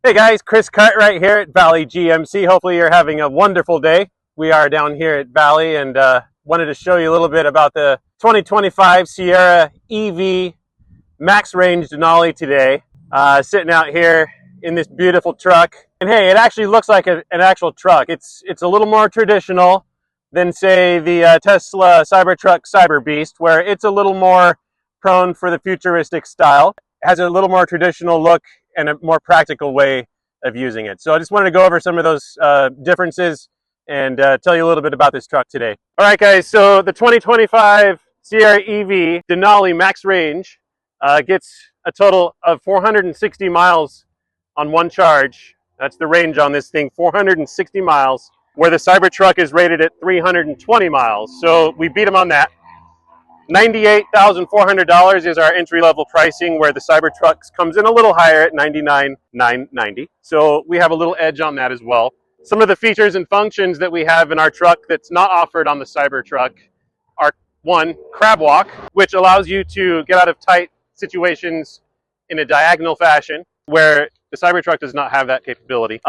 Hey guys, Chris Cartwright here at Valley GMC. Hopefully you're having a wonderful day. We are down here at Valley and wanted to show you a little bit about the 2025 Sierra EV max range Denali today. Sitting out here in this beautiful truck. And hey, it actually looks like an actual truck. It's a little more traditional than say the Tesla Cybertruck Cyber Beast, where it's a little more prone for the futuristic style. It has a little more traditional look and a more practical way of using it. So I just wanted to go over some of those differences and tell you a little bit about this truck today. All right, guys, so the 2025 Sierra EV Denali max range gets a total of 460 miles on one charge. That's the range on this thing, 460 miles, where the Cybertruck is rated at 320 miles. So we beat them on that. $98,400 is our entry-level pricing, where the Cybertruck comes in a little higher at $99,990. So we have a little edge on that as well. Some of the features and functions that we have in our truck that's not offered on the Cybertruck are, one, crab walk, which allows you to get out of tight situations in a diagonal fashion, where the Cybertruck does not have that capability.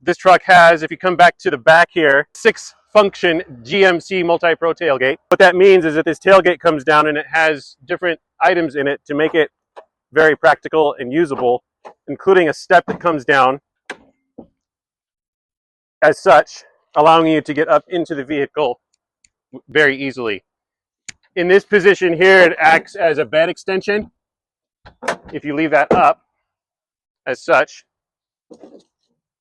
This truck has, if you come back to the back here, 6-function GMC MultiPro tailgate. What that means is that this tailgate comes down and it has different items in it to make it very practical and usable, including a step that comes down as such, allowing you to get up into the vehicle very easily. In this position here, it acts as a bed extension. If you leave that up as such,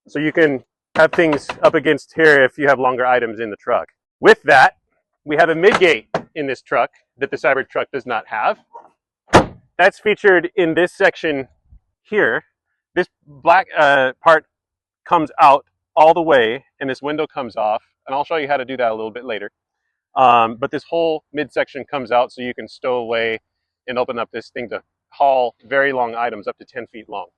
so you can have things up against here if you have longer items in the truck. With that, we have a Midgate in this truck that the Cybertruck does not have. That's featured in this section here. This black part comes out all the way, and this window comes off, and I'll show you how to do that a little bit later. But this whole midsection comes out so you can stow away and open up this thing to haul very long items up to 10 feet long.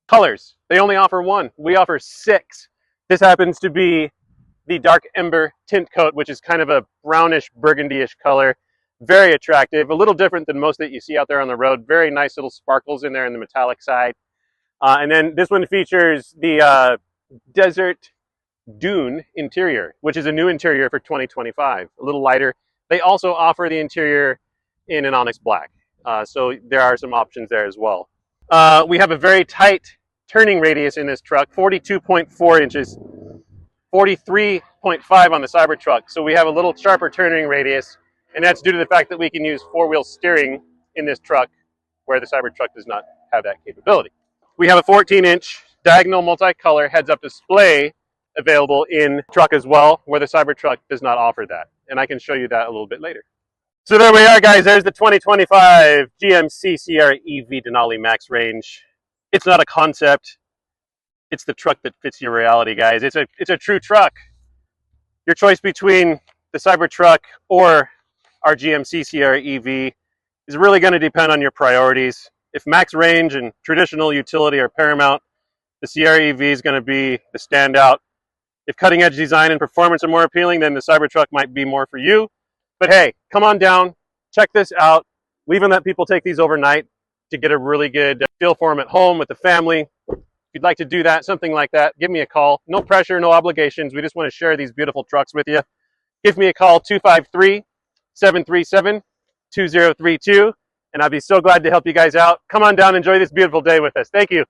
Colors, they only offer one. We offer 6. This happens to be the dark ember tint coat, which is kind of a brownish burgundy-ish color. Very attractive, a little different than most that you see out there on the road. Very nice little sparkles in there in the metallic side. And then this one features the Desert Dune interior, which is a new interior for 2025, a little lighter. They also offer the interior in an onyx black. So there are some options there as well. We have a very tight turning radius in this truck, 42.4 inches, 43.5 on the Cybertruck. So we have a little sharper turning radius, and that's due to the fact that we can use 4-wheel steering in this truck, where the Cybertruck does not have that capability. We have a 14-inch diagonal multicolor heads-up display available in truck as well, where the Cybertruck does not offer that. And I can show you that a little bit later. So there we are, guys. There's the 2025 GMC Sierra EV Denali max range. It's not a concept. It's the truck that fits your reality, guys. It's a true truck. Your choice between the Cybertruck or our GMC Sierra EV is really going to depend on your priorities. If max range and traditional utility are paramount, the Sierra EV is going to be the standout. If cutting edge design and performance are more appealing, then the Cybertruck might be more for you. But hey, come on down, check this out. We even let people take these overnight to get a really good feel for them at home with the family. If you'd like to do that, something like that, give me a call. No pressure, no obligations. We just want to share these beautiful trucks with you. Give me a call, 253-737-2032, and I'd be so glad to help you guys out. Come on down, enjoy this beautiful day with us. Thank you.